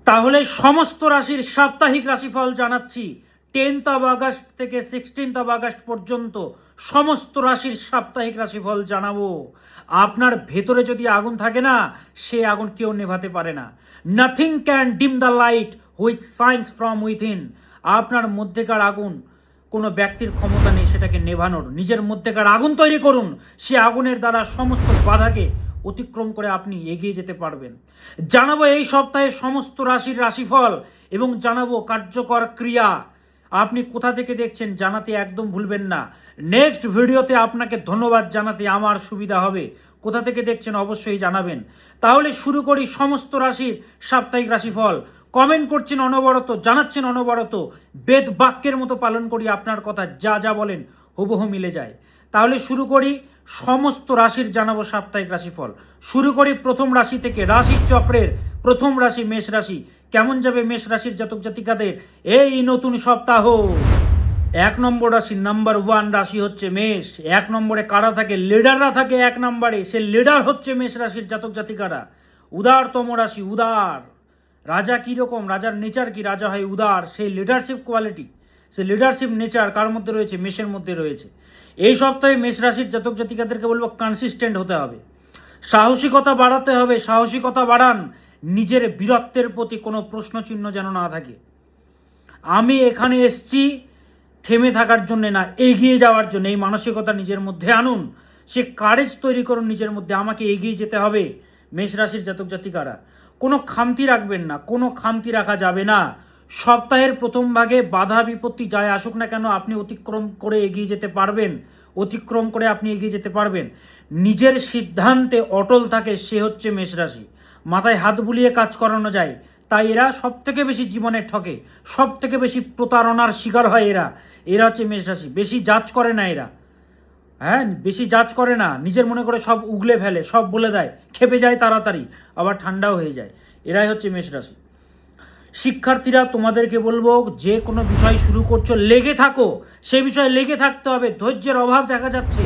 তাহলে সমস্ত রাশির সাপ্তাহিক রাশিফল জানাচ্ছি। 10th অফ আগস্ট থেকে 16th অফ আগস্ট পর্যন্ত সমস্ত রাশির সাপ্তাহিক রাশিফল জানাবো। আপনার ভেতরে যদি আগুন থাকে না, সে আগুন কেউ নেভাতে পারে না। নাথিং ক্যান ডিম the light which science from within. আপনার মধ্যেকার আগুন কোনো ব্যক্তির ক্ষমতা নেই সেটাকে নেভানোর। নিজের মধ্যেকার আগুন তৈরি করুন, সে আগুনের দ্বারা সমস্ত বাধাকে অতিক্রম করে আপনি এগিয়ে যেতে পারবেন। জানাবো এই সপ্তাহে সমস্ত রাশির রাশিফল এবং জানাবো কার্যকর ক্রিয়া। আপনি কোথা থেকে দেখছেন জানাতে একদম ভুলবেন না। নেক্সট ভিডিওতে আপনাকে ধন্যবাদ জানাতে আমার সুবিধা হবে। কোথা থেকে দেখছেন অবশ্যই জানাবেন। তাহলে শুরু করি সমস্ত রাশির সাপ্তাহিক রাশিফল। কমেন্ট করছেন অনবরত, জানাচ্ছেন অনবরত, বেদ বাক্যের মতো পালন করি আপনার কথা, যা যা বলেন হুবহু মিলে যায়। তাহলে শুরু করি, সমস্ত রাশির জানাবো সাপ্তাহিক রাশিফল। শুরু করি প্রথম রাশি থেকে। রাশির চক্রের প্রথম রাশি মেষ রাশি। কেমন যাবে মেষ রাশির জাতক জাতিকাদের এই নতুন সপ্তাহ? 1 নম্বর রাশি, নাম্বার 1 রাশি হচ্ছে মেষ। 1 নম্বরে কারা থাকে? লিডাররা থাকে 1 নম্বরে। সে লিডার হচ্ছে মেষ রাশির জাতক জাতিকারা। উদারতম রাশি, উদার। রাজা কীরকম? রাজার নেচার কি? রাজা হয় উদার। সেই লিডারশিপ কোয়ালিটি, সে লিডারশিপ নেচার কার মধ্যে রয়েছে? মেষের মধ্যে রয়েছে। এই সপ্তাহে মেষ রাশির জাতক জাতিকাদেরকে বলবো কনসিস্টেন্ট হতে হবে, সাহসিকতা বাড়াতে হবে। সাহসিকতা বাড়ান। নিজের বীরত্বের প্রতি কোনো প্রশ্নচিহ্ন যেন না থাকে। আমি এখানে এসছি থেমে থাকার জন্যে না, এগিয়ে যাওয়ার জন্য। এই মানসিকতা নিজের মধ্যে আনুন। সে কারেজ তৈরি করুন নিজের মধ্যে, আমাকে এগিয়ে যেতে হবে। মেষ রাশির জাতক জাতিকারা কোনো খামতি রাখবেন না, কোনো খামতি রাখা যাবে না। সপ্তাহের প্রথম ভাগে বাধা বিপত্তি যায় আসুক না কেন, আপনি অতিক্রম করে এগিয়ে যেতে পারবেন। অতিক্রম করে আপনি এগিয়ে যেতে পারবেন। নিজের সিদ্ধান্তে অটল থাকে, সে হচ্ছে মেষ রাশি। মাথায় হাত বুলিয়ে কাজ করানো যায়, তাই এরা সব থেকে বেশি জীবনে ঠকে, সব থেকে বেশি প্রতারণার শিকার হয় এরা। এরা হচ্ছে মেষ রাশি। বেশি জাজ করে না এরা, হ্যাঁ, বেশি জাজ করে না। নিজের মনে করে সব উগলে ফেলে, সব বলে দেয়, খেপে যায় তাড়াতাড়ি, আবার ঠান্ডাও হয়ে যায়। এরাই হচ্ছে মেষ রাশি। শিক্ষার্থীরা তোমাদেরকে বলবো, যে কোনো বিষয় শুরু করছো লেগে থাকো, সে বিষয়ে লেগে থাকতে হবে। ধৈর্যের অভাব দেখা যাচ্ছে।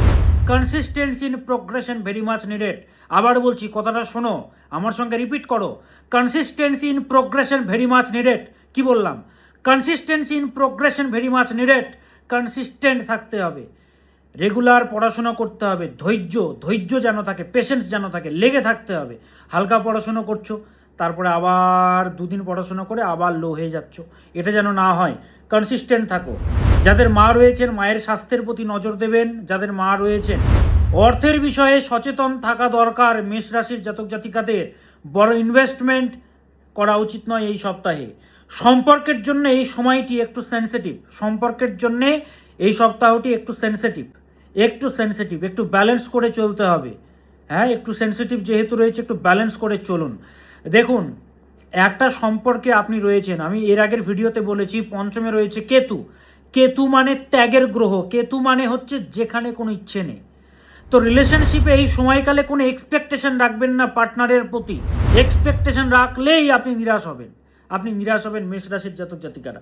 Consistency in progression very much needed. আবার বলছি, কথাটা শোনো, আমার সঙ্গে রিপিট করো। Consistency in progression very much needed. কি বললাম? Consistency in progression very much needed. Consistent থাকতে হবে, রেগুলার পড়াশোনা করতে হবে। ধৈর্য, ধৈর্য যেন থাকে, পেশেন্স যেন থাকে, লেগে থাকতে হবে। হালকা পড়াশোনা করছো, তারপরে আবার 2 দিন পড়াশোনা করে আবার লো হয়ে যাচ্ছ, এটা যেন না হয়। কনসিস্টেন্ট থাকো। যাদের মা রয়েছেন, মায়ের স্বাস্থ্যের প্রতি নজর দেবেন। যাদের মা রয়েছেন, অর্থের বিষয়ে সচেতন থাকা দরকার। মেষ রাশির জাতক জাতিকাদের বড় ইনভেস্টমেন্ট করা উচিত নয় এই সপ্তাহে। সম্পর্কের জন্য এই সময়টি একটু সেন্সিটিভ। সম্পর্কের জন্যে এই সপ্তাহটি একটু সেন্সিটিভ, একটু ব্যালেন্স করে চলতে হবে। হ্যাঁ, একটু সেন্সিটিভ যেহেতু রয়েছে, একটু ব্যালেন্স করে চলুন। দেখুন, একটা সম্পর্কে আপনি রয়েছেন, আমি এর আগের ভিডিওতে বলেছি, পঞ্চমে রয়েছে কেতু। কেতু মানে ত্যাগের গ্রহ। কেতু মানে হচ্ছে যেখানে কোনো ইচ্ছে নেই। তো রিলেশনশিপে এই সময়কালে কোনো এক্সপেকটেশন রাখবেন না পার্টনারের প্রতি। এক্সপেকটেশন রাখলেই আপনি নিরাশ হবেন। আপনি নিরাশ হবেন মেষ রাশির জাতক জাতিকারা।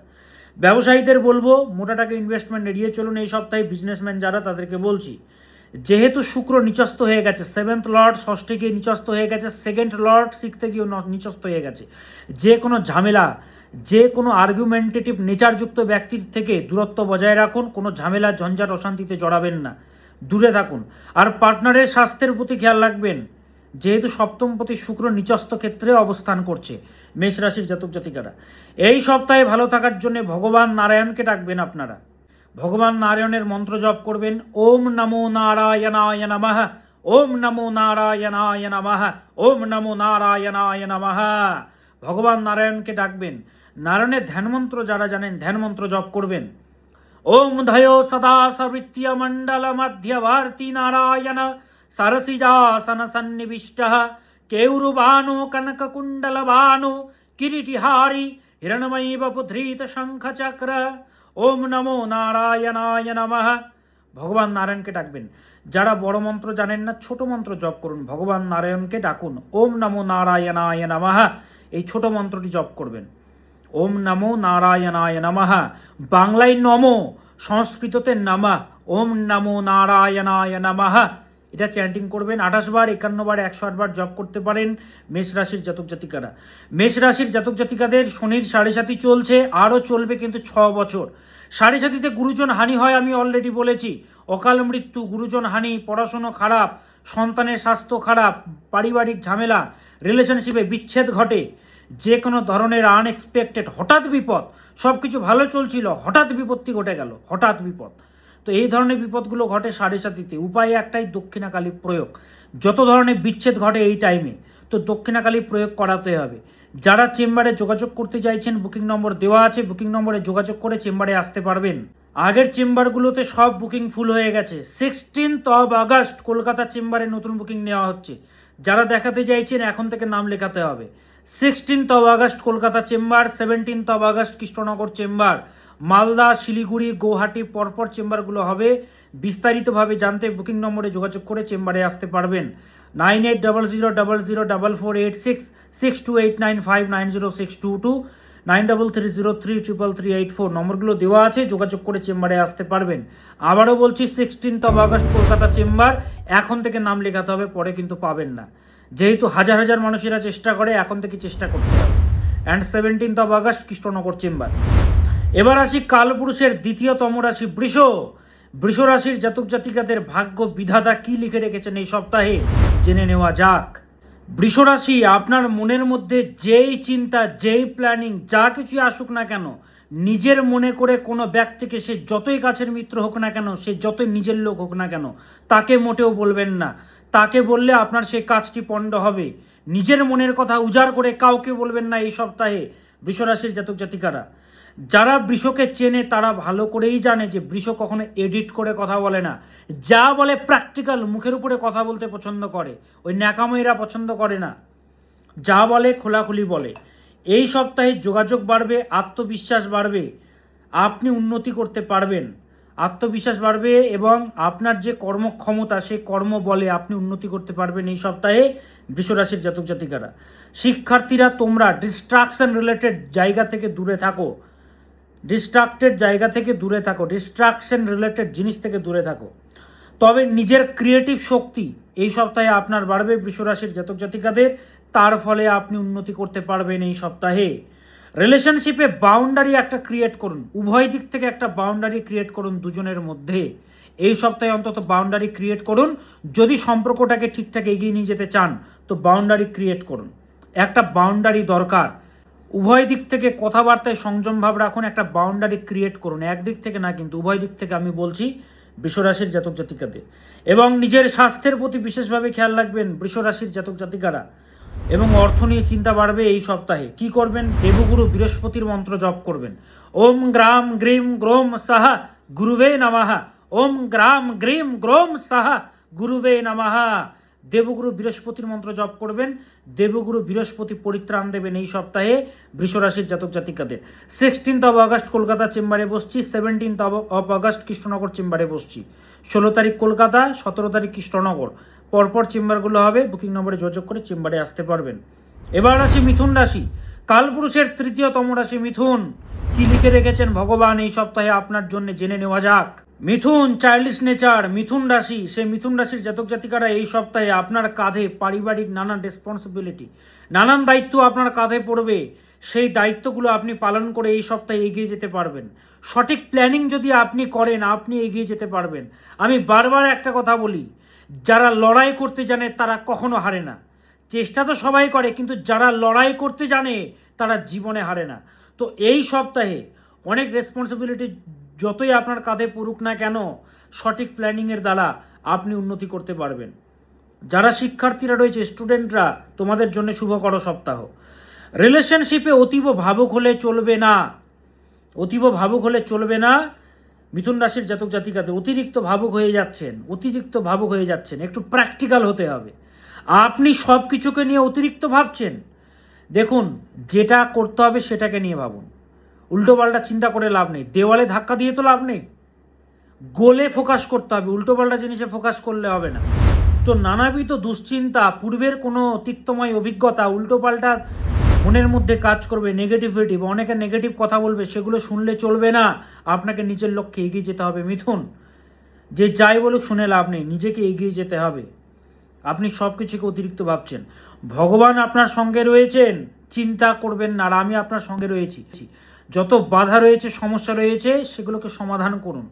ব্যবসায়ীদের বলবো মোটা টাকা ইনভেস্টমেন্ট এড়িয়ে চলুন এই সপ্তাহে। বিজনেসম্যান যারা, তাদেরকে বলছি, যেহেতু শুক্র নিচস্থ হয়ে গেছে, 7th লর্ড ষষ্ঠে গিয়ে নিচস্থ হয়ে গেছে, 2nd লর্ড 6th-এ গিয়ে নিচস্থ হয়ে গেছে। যে কোনো ঝামেলা, যে কোনো আর্গুমেন্টেটিভ নেচারযুক্ত ব্যক্তির থেকে দূরত্ব বজায় রাখুন। কোনো ঝামেলা, ঝঞ্ঝাট, অশান্তিতে জড়াবেন না, দূরে থাকুন। আর পার্টনারের স্বাস্থ্যের প্রতি খেয়াল রাখবেন, যেহেতু সপ্তমপতি শুক্র নিচস্থ ক্ষেত্রে অবস্থান করছে। মেষ রাশির জাতক জাতিকারা এই সপ্তাহে ভালো থাকার জন্য ভগবান নারায়ণকে ডাকবেন আপনারা। ভগবান নারায়ণের মন্ত্র জপ করবেন। ওম নমো নারায়ণায় নমঃ, ওম নমো নারায়ণায় নমঃ, ওম নমো নারায়ণায় নমঃ। ভগবান নারায়ণকে ডাকবেন। নারায়ণের ধ্যানমন্ত্র যারা জানেন, ধ্যানমন্ত্র জপ করবেন। ওম ধയോ সদা সবৃত্য মণ্ডল মধ্যভারতী নারায়ণ সরসিজাসন সন্নিবিষ্ট কেউরুবানো কনককুণ্ডলবানো কিরিটিহারি হিরণময়ী বপুধৃত শঙ্খচক্র। ওম নমো নারায়ণায় নমঃ। ভগবান নারায়ণকে ডাকবেন। যারা বড় মন্ত্র জানেন না, ছোট মন্ত্র জপ করুন। ভগবান নারায়ণকে ডাকুন। ওম নমো নারায়ণায় নমঃ, এই ছোট মন্ত্রটি জপ করবেন। ওম নমো নারায়ণায় নমঃ। বাংলায় নমো, সংস্কৃততে নমঃ। ওম নমো নারায়ণায় নমঃ, এটা চ্যান্টিং করবেন। 28 বার, 51 বার, 108 বার জপ করতে পারেন মেষ রাশির জাতক জাতিকারা। মেষ রাশির জাতক জাতিকাদের শনির 7.5 চলছে, আরও চলবে কিন্তু 6 বছর। 7.5 গুরুজন হানি হয়, আমি অলরেডি বলেছি। অকাল মৃত্যু, গুরুজন হানি, পড়াশুনো খারাপ, সন্তানের স্বাস্থ্য খারাপ, পারিবারিক ঝামেলা, রিলেশনশিপে বিচ্ছেদ ঘটে, যে কোনো ধরনের আনএক্সপেক্টেড হঠাৎ বিপদ। সব কিছু ভালো চলছিল, হঠাৎ বিপত্তি ঘটে গেল, হঠাৎ বিপদ। তো এই ধরনের বিপদগুলো ঘটে 7.5। উপায় একটাই, দক্ষিণাকালী প্রয়োগ। যত ধরনের বিচ্ছেদ ঘটে এই টাইমে, তো দক্ষিণাকালী প্রয়োগ করাতে হবে। যারা চেম্বারে যোগাযোগ করতে চাইছেন, বুকিং নম্বর দেওয়া আছে, বুকিং নম্বরে যোগাযোগ করে চেম্বারে আসতে পারবেন। আগের চেম্বারগুলোতে সব বুকিং ফুল হয়ে গেছে। 16 আগস্ট কলকাতা চেম্বারে নতুন বুকিং নেওয়া হচ্ছে। যারা দেখাতে চাইছেন এখন থেকে নাম লেখাতে হবে। 16 August Kolkata chamber, 17 August Krishnanagar chamber, Malda, Siliguri, Guwahati পরপর চেম্বারগুলো হবে। বিস্তারিতভাবে জানতে বুকিং নম্বরে যোগাযোগ করে চেম্বারে আসতে পারবেন। 9800004486, 6289590622, 9330333384 নম্বরগুলো দেওয়া আছে, যোগাযোগ করে চেম্বারে আসতে পারবেন। আবারও বলছি, 16 আগস্ট কলকাতা চেম্বার, এখন থেকে নাম লেখাতে হবে, পরে কিন্তু পাবেন না। যেহেতু হাজার হাজার মানুষেরা চেষ্টা করে, এখন থেকে চেষ্টা করতে হবে। And 17 August Krishnanagar chamber. এবার আসি কালপুরুষের দ্বিতীয়তম রাশি বৃষ। বৃষ রাশির জাতক জাতিকাদের ভাগ্য বিধাতা কি লিখে রেখেছেন এই সপ্তাহে জেনে নেওয়া যাক। বৃষ রাশি, আপনার মনের মধ্যে যেই চিন্তা, যেই প্ল্যানিং, যা কিছুই আসুক না কেন, নিজের মনে করে কোনো ব্যক্তিকে, সে যতই কাছের মিত্র হোক না কেন, সে যতই নিজের লোক হোক না কেন, তাকে মোটেও বলবেন না। তাকে বললে আপনার সেই কাজটি পণ্ড হবে। নিজের মনের কথা উজাড় করে কাউকে বলবেন না এই সপ্তাহে বৃষ রাশির জাতক জাতিকারা। যারা বৃষকে চেনে তারা ভালো করেই জানে যে বৃষ কখনো এডিট করে কথা বলে না। যা বলে প্র্যাকটিক্যাল, মুখের উপরে কথা বলতে পছন্দ করে, ওই ন্যাকামো পছন্দ করে না। যা বলে খোলাখুলি বলে। এই সপ্তাহে যোগাযোগ বাড়বে, আত্মবিশ্বাস বাড়বে, আপনি উন্নতি করতে পারবেন, আত্মবিশ্বাস বাড়বে এবং আপনার যে কর্মক্ষমতা, সেই কর্ম বলে আপনি উন্নতি করতে পারবেন এই সপ্তাহে বৃষ রাশির জাতক জাতিকারা। শিক্ষার্থীরা, তোমরা ডিস্ট্রাকশন রিলেটেড জায়গা থেকে দূরে থাকো, ডিস্ট্রাক্টেড জায়গা থেকে দূরে থাকো, ডিস্ট্রাকশন রিলেটেড জিনিস থেকে দূরে থাকো। তবে নিজের ক্রিয়েটিভ শক্তি এই সপ্তাহে আপনার বাড়বে বৃষ রাশির জাতক জাতিকাদের, তার ফলে আপনি উন্নতি করতে পারবেন এই সপ্তাহে। রিলেশনশিপে বাউন্ডারি একটা ক্রিয়েট করুন, উভয় দিক থেকে একটা বাউন্ডারি ক্রিয়েট করুন দুজনের মধ্যে। এই সপ্তাহে অন্তত বাউন্ডারি ক্রিয়েট করুন। যদি সম্পর্কটাকে ঠিকঠাক এগিয়ে নিয়ে যেতে চান তো বাউন্ডারি ক্রিয়েট করুন, একটা বাউন্ডারি দরকার। উভয় দিক থেকে কথাবার্তায় সংযম ভাব রাখুন, একটা বাউন্ডারি ক্রিয়েট করুন, একদিক থেকে না কিন্তু উভয় দিক থেকে আমি বলছি বৃষ রাশির জাতক জাতিকাদের। এবং নিজের স্বাস্থ্যের প্রতি বিশেষভাবে খেয়াল রাখবেন বৃষ রাশির জাতক জাতিকারা। এবং অর্থ নিয়ে চিন্তা বাড়বে এই সপ্তাহে। কি করবেন? দেবগুরু বৃহস্পতির মন্ত্র জপ করবেন। ওম গ্রাম গ্রিম গ্রোম সাহা গুরুবে নমঃ, ওম গ্রাম গ্রিম গ্রোম সাহা গুরুবে নমঃ। দেবগুরু বৃহস্পতির মন্ত্র জপ করবেন, দেবগুরু বৃহস্পতি পরিত্রাণ দেবেন এই সপ্তাহে বৃষ রাশির জাতক জাতিকাদের। 16 আগস্ট কলকাতা চেম্বারে বসছি, 17 আগস্ট কৃষ্ণনগর চেম্বারে বসছি। 16 তারিখ কলকাতা, 17 তারিখ কৃষ্ণনগর, পরপর চেম্বারগুলো হবে। বুকিং নম্বরে যোগাযোগ করে চেম্বারে আসতে পারবেন। এবার রাশি মিথুন রাশি, কালপুরুষের তৃতীয়তম রাশি মিথুন। কি লিখে রেখেছেন ভগবান এই সপ্তাহে আপনার জন্য জেনে নেওয়া যাক। মিথুন চাইল্ডিশ নেচার, মিথুন রাশি, সেই মিথুন রাশির জাতক জাতিকারা এই সপ্তাহে আপনার কাঁধে পারিবারিক নানান রেসপন্সিবিলিটি, নানান দায়িত্ব আপনার কাঁধে পড়বে। সেই দায়িত্বগুলো আপনি পালন করে এই সপ্তাহে এগিয়ে যেতে পারবেন। সঠিক প্ল্যানিং যদি আপনি করেন, আপনি এগিয়ে যেতে পারবেন। আমি বারবার একটা কথা বলি, যারা লড়াই করতে জানে তারা কখনো হারে না। চেষ্টা তো সবাই করে, কিন্তু যারা লড়াই করতে জানে তারা জীবনে হারে না। তো এই সপ্তাহে অনেক রেসপন্সিবিলিটি যতই আপনার কাঁধে পড়ুক না কেন, সঠিক প্ল্যানিংয়ের দ্বারা আপনি উন্নতি করতে পারবেন। যারা শিক্ষার্থীরা রয়েছে, স্টুডেন্টরা, তোমাদের জন্য শুভকর সপ্তাহ। রিলেশনশিপে অতীব ভাবুক হলে চলবে না, অতীব ভাবুক হলে চলবে না। মিথুন রাশির জাতক জাতিকাদের অতিরিক্ত ভাবুক হয়ে যাচ্ছেন, অতিরিক্ত ভাবুক হয়ে যাচ্ছেন, একটু প্র্যাকটিক্যাল হতে হবে। আপনি সব কিছুকে নিয়ে অতিরিক্ত ভাবছেন। দেখুন, যেটা করতে হবে সেটাকে নিয়ে ভাবুন, উল্টোপাল্টা চিন্তা করে লাভ নেই। দেওয়ালে ধাক্কা দিয়ে তো লাভ নেই, গোলে ফোকাস করতে হবে, উল্টোপাল্টা জিনিসে ফোকাস করলে হবে না। তো নানাবিধ দুশ্চিন্তা, পূর্বের কোনো তিক্তময় অভিজ্ঞতা উল্টোপাল্টা মনের মধ্যে কাজ করবে, নেগেটিভিটি, অনেকে নেগেটিভ কথা বলবে, সেগুলো শুনলে চলবে না। আপনাকে নিজের লক্ষ্যে এগিয়ে যেতে হবে মিথুন। যে যাই বলুক শুনে লাভ নেই, নিজেকে এগিয়ে যেতে হবে। আপনি সব কিছুকে অতিরিক্ত ভাবছেন। ভগবান আপনার সঙ্গে রয়েছেন, চিন্তা করবেন না, আর আমি আপনার সঙ্গে রয়েছি। যত বাধা রয়েছে, সমস্যা রয়েছে, সেগুলোকে সমাধান করুন।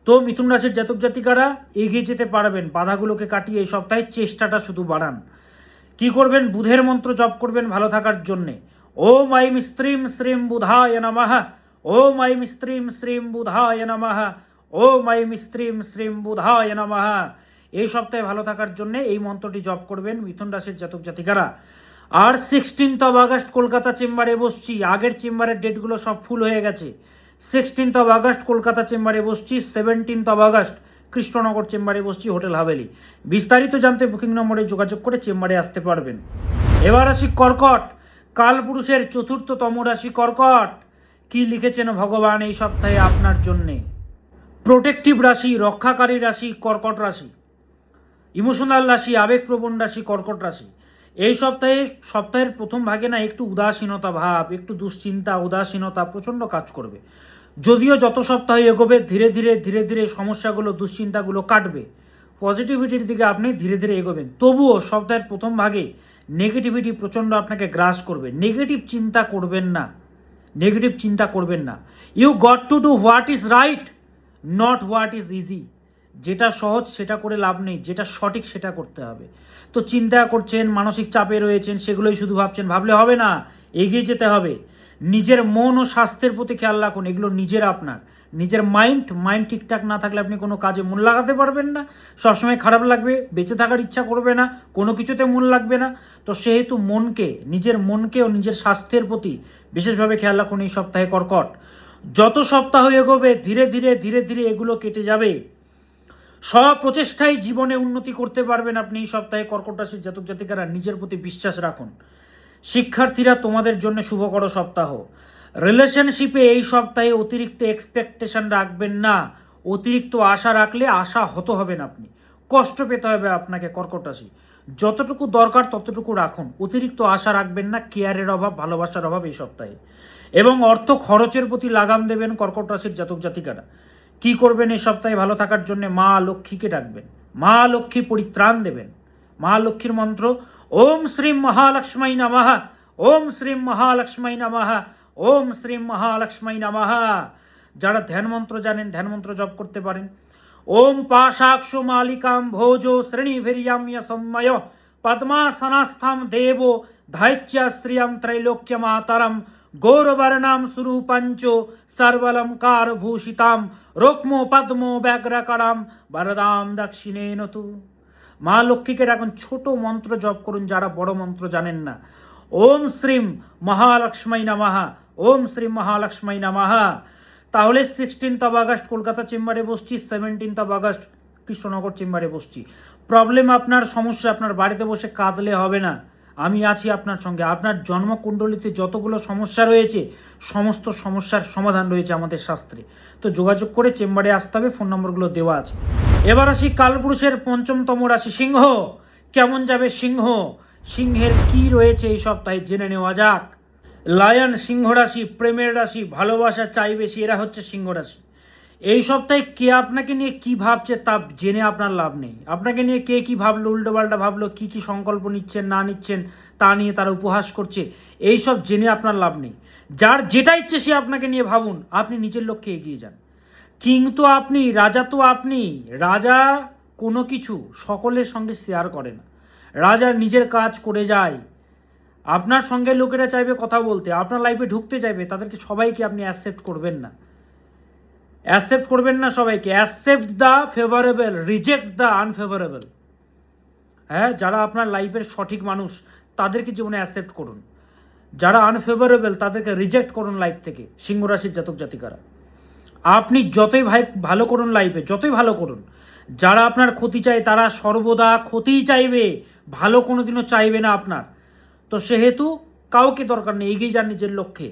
তো মিথুন রাশির জাতক জাতিকারা এগিয়ে যেতে পারবেন, বাধাগুলোকে কাটিয়ে এই সপ্তাহে চেষ্টাটা শুধু বাড়ান। কি করবেন? বুধের মন্ত্র জপ করবেন ভালো থাকার জন্যে। ওম আইম স্ত্রীম শ্রীম বুধায় নমঃ, ওম আইম স্ত্রীম শ্রীম বুধায় নমঃ, ওম আইম স্ত্রীম শ্রীম বুধায় নমঃ। এই সপ্তাহে ভালো থাকার জন্য এই মন্ত্রটি জপ করবেন মিথুন রাশির জাতক জাতিকারা। আর 16 আগস্ট কলকাতা চেম্বারে বসছি। আগের চেম্বারের ডেটগুলো সব ফুল হয়ে গেছে। 16 আগস্ট কলকাতা চেম্বারে বসছি, 17 আগস্ট কৃষ্ণনগর চেম্বারে বসছি, হোটেল হাভেলি। বিস্তারিত জানতে বুকিং নম্বরে যোগাযোগ করে চেম্বারে আসতে পারবেন। এবার আসি কর্কট, কালপুরুষের 4র্থতম রাশি কর্কট। কি লিখেছেন ভগবান এই সপ্তাহে আপনার জন্যে? প্রোটেক্টিভ রাশি, রক্ষাকারী রাশি কর্কট রাশি, ইমোশনাল রাশি, আবেগপ্রবণ রাশি কর্কট রাশি। এই সপ্তাহের প্রথম ভাগে না একটু উদাসীনতা ভাব, একটু দুশ্চিন্তা, উদাসীনতা প্রচণ্ড কাজ করবে। যদিও যত সপ্তাহ এগোবে ধীরে ধীরে ধীরে ধীরে সমস্যাগুলো, দুশ্চিন্তাগুলো কাটবে, পজিটিভিটির দিকে আপনি ধীরে ধীরে এগোবেন। তবুও সপ্তাহের প্রথম ভাগে নেগেটিভিটি প্রচণ্ড আপনাকে গ্রাস করবে। নেগেটিভ চিন্তা করবেন না, নেগেটিভ চিন্তা করবেন না। You got to do what is right, not what is easy. যেটা সহজ সেটা করে লাভ নেই, যেটা সঠিক সেটা করতে হবে। তো চিন্তা করছেন, মানসিক চাপে রয়েছেন, সেগুলোই শুধু ভাবছেন, ভাবলে হবে না, এগিয়ে যেতে হবে। নিজের মন ও স্বাস্থ্যের প্রতি খেয়াল রাখুন, এগুলো নিজের আপনার। নিজের মাইন্ড ঠিকঠাক না থাকলে আপনি কোনো কাজে মন লাগাতে পারবেন না, সবসময় খারাপ লাগবে, বেঁচে থাকার ইচ্ছা করবে না, কোনো কিছুতে মন লাগবে না। তো সেহেতু নিজের মনকে ও নিজের স্বাস্থ্যের প্রতি বিশেষভাবে খেয়াল রাখুন এই সপ্তাহে কর্কট। যত সপ্তাহ এগোবে ধীরে ধীরে ধীরে ধীরে এগুলো কেটে যাবে। সব প্রচেষ্টায় জীবনে উন্নতি করতে পারবেন আপনি এই সপ্তাহে কর্কট রাশির জাতক জাতিকারা। নিজের প্রতি বিশ্বাস রাখুন। শিক্ষার্থীরা, তোমাদের জন্য শুভকর সপ্তাহ। রিলেশনশিপে এই সপ্তাহে অতিরিক্ত এক্সপেকটেশন রাখবেন না। অতিরিক্ত আশা রাখলে আশা হত হবেন আপনি, কষ্ট পেতে হবে আপনাকে কর্কট রাশি। যতটুকু দরকার ততটুকু রাখুন, অতিরিক্ত আশা রাখবেন না। কেয়ারের অভাব, ভালোবাসার অভাব এই সপ্তাহে। এবং অর্থ খরচের প্রতি লাগাম দেবেন কর্কট রাশির জাতক জাতিকারা। কি করবেন এই সপ্তাহে ভালো থাকার জন্য? মা লক্ষ্মীকে ডাকবেন, মা লক্ষ্মী পরিত্রাণ দেবেন। মা লক্ষ্মীর মন্ত্র ওম শ্রীম মহালক্ষ্মী নমঃ, ওম শ্রীম মহালক্ষ্মী নমঃ, ওম শ্রীম মহালক্ষ্মী নমঃ। যারা ধ্যান মন্ত্র জানেন ধ্যান মন্ত্র জপ করতে পারেন। ওম পাশাক্ষ মালিকাম ভোজো শ্রেণীভীর্যাম্য সম্ময় পদ্মাসনাস্থম দেব ধাইচ্য শ্রিয়ম ত্রৈলোক্য মাতরম গৌরবর্ণাম সুরূপঞ্চ সর্বলঙ্কার ভূষিতাম রোক্মো পদ্মো ব্যাঘ্রকরাম বরদাম দক্ষিণেন তু। মা লক্ষ্মীকে এখন ছোট মন্ত্র জপ করুন যারা বড় মন্ত্র জানেন না। ওম শ্রীম মহালক্ষ্মী নমঃ, ওম শ্রীম মহালক্ষ্মী নমঃ। তাহলে 16 আগস্ট কলকাতা চেম্বারে বসছি, 17 আগস্ট কৃষ্ণনগর চেম্বারে বসছি। প্রবলেম আপনার, সমস্যা আপনার, বাড়িতে বসে কাঁদলে হবে না, আমি আছি আপনার সঙ্গে। আপনার জন্মকুণ্ডলিতে যতগুলো সমস্যা রয়েছে সমস্ত সমস্যার সমাধান রয়েছে আমাদের শাস্ত্রে। তো যোগাযোগ করে চেম্বারে আসতে হবে, ফোন নম্বরগুলো দেওয়া আছে। এবার আসি কালপুরুষের 5ম রাশি সিংহ। কেমন যাবে সিংহ? সিংহের কি রয়েছে এই সপ্তাহে জেনে নেওয়া যাক। লায়ন সিংহ রাশি, প্রেমের রাশি, ভালোবাসা চাই বেশি, এরা হচ্ছে সিংহ রাশি। এই সপ্তাহে কে আপনাকে নিয়ে কি ভাবছে তা জেনে আপনার লাভ নেই। আপনাকে নিয়ে কে কি ভাবলো, উল্টোপাল্টা ভাবলো, কি কি সংকল্প নিচ্ছেন না নিচ্ছেন তা নিয়ে তারা উপহাস করছে, এই সব জেনে আপনার লাভ নেই। যার যেটা ইচ্ছে সে আপনাকে নিয়ে ভাবুন, আপনি নিজের লক্ষ্যে এগিয়ে যান। কিং তো আপনি, রাজা তো আপনি। রাজা কোনো কিছু সকলের সঙ্গে শেয়ার করে না, রাজা নিজের কাজ করে যায়। আপনার সঙ্গে লোকেরা চাইবে কথা বলতে, আপনার লাইফে ঢুকতে চাইবে, তাদেরকে সবাইকে আপনি অ্যাকসেপ্ট করবেন না, অ্যাকসেপ্ট করবেন না সবাইকে। Accept the favourable, reject the unfavourable. হ্যাঁ, যারা আপনার লাইফের সঠিক মানুষ তাদেরকে জীবনে অ্যাকসেপ্ট করুন, যারা আনফেভারেবল তাদেরকে রিজেক্ট করুন লাইফ থেকে। সিংহ রাশির জাতক জাতিকারা, আপনি যতই ভালো করুন লাইফে, যতই ভালো করুন, যারা আপনার ক্ষতি চায় তারা সর্বদা ক্ষতিই চাইবে, ভালো কোনোদিনও চাইবে না আপনার। তো সেহেতু কাউকে দরকার নেই, এগিয়ে যান নিজের লক্ষ্যে।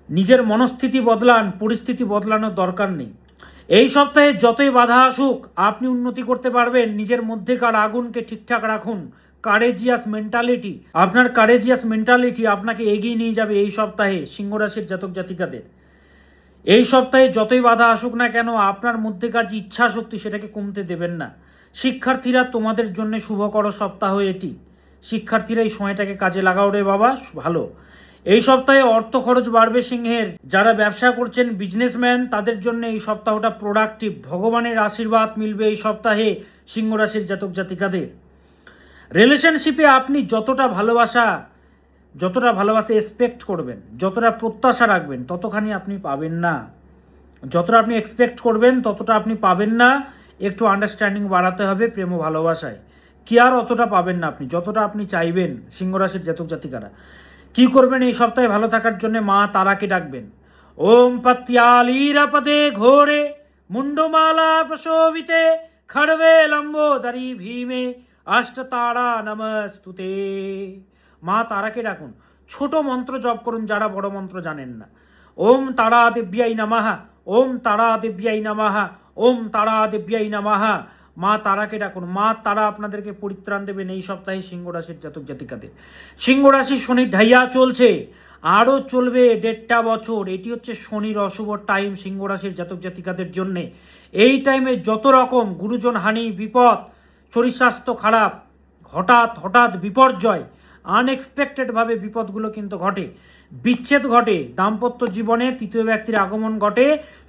নিজের মনস্থিতি বদলান, পরিস্থিতি বদলানোর দরকার নেই। এই সপ্তাহে যতই বাধা আসুক আপনি উন্নতি করতে পারবেন। নিজের মধ্যেকার আগুনকে ঠিকঠাক রাখুন। কারেজিয়াস মেন্টালিটি, আপনার কারেজিয়াস মেন্টালিটি আপনাকে এগিয়ে নিয়ে যাবে এই সপ্তাহে সিংহ রাশির জাতক জাতিকাদের। এই সপ্তাহে যতই বাধা আসুক না কেন আপনার মধ্যেকার যে ইচ্ছা শক্তি সেটাকে কমতে দেবেন না। শিক্ষার্থীরা, তোমাদের জন্য শুভকর সপ্তাহ এটি। শিক্ষার্থীরা এই সময়টাকে কাজে লাগাও রে বাবা, ভালো। এই সপ্তাহে অর্থ খরচ বাড়বে সিংহের। যারা ব্যবসা করছেন, বিজনেসম্যান, তাদের জন্য এই সপ্তাহটা প্রোডাক্টিভ। ভগবানের আশীর্বাদ মিলবে এই সপ্তাহে সিংহ রাশির জাতক জাতিকাদের। রিলেশনশিপে আপনি যতটা ভালোবাসা এক্সপেক্ট করবেন, যতটা প্রত্যাশা রাখবেন, ততখানি আপনি পাবেন না। যতটা আপনি এক্সপেক্ট করবেন ততটা আপনি পাবেন না। একটু আন্ডারস্ট্যান্ডিং বাড়াতে হবে প্রেম ও ভালোবাসায়। কি আর অতটা পাবেন না আপনি, যতটা আপনি চাইবেন। সিংহরাশির জাতক জাতিকারা কি করবেন এই সপ্তাহে ভালো থাকার জন্য? মা তারাকে ডাকবেন। ওম পত্যালীরপদে ঘোরে মুন্ডমালা প্রশোভিতে খড়বে লম্বোদরি ভীমে অষ্টতারা নমস্তুতে। মা তারাকে ডাকুন। ছোট মন্ত্র জপ করুন যারা বড় মন্ত্র জানেন না। ওম তারা দেব্যাই নমঃ, ওম তারা দেব্যাই নমঃ, ওম তারা দেব্যাই নমঃ। মা তারাকে ডাকুন। মা তারা আপনাদেরকে পরিত্রাণ দেবেন এই সপ্তাহে সিংহ রাশির জাতক জাতিকাদের। সিংহ রাশির শনির ঢাইয়া চলছে, আরও চলবে 1.5 বছর। এটি হচ্ছে শনির অশুভ টাইম সিংহ রাশির জাতক জাতিকাদের জন্যে। এই টাইমে যত রকম গুরুজন হানি, বিপদ, শরীর স্বাস্থ্য খারাপ, হঠাৎ বিপর্যয়, আনএক্সপেক্টেডভাবে বিপদগুলো কিন্তু ঘটে। বিচ্ছেদ ঘটে, দাম্পত্য জীবনে তৃতীয় ব্যক্তির আগমন ঘটে,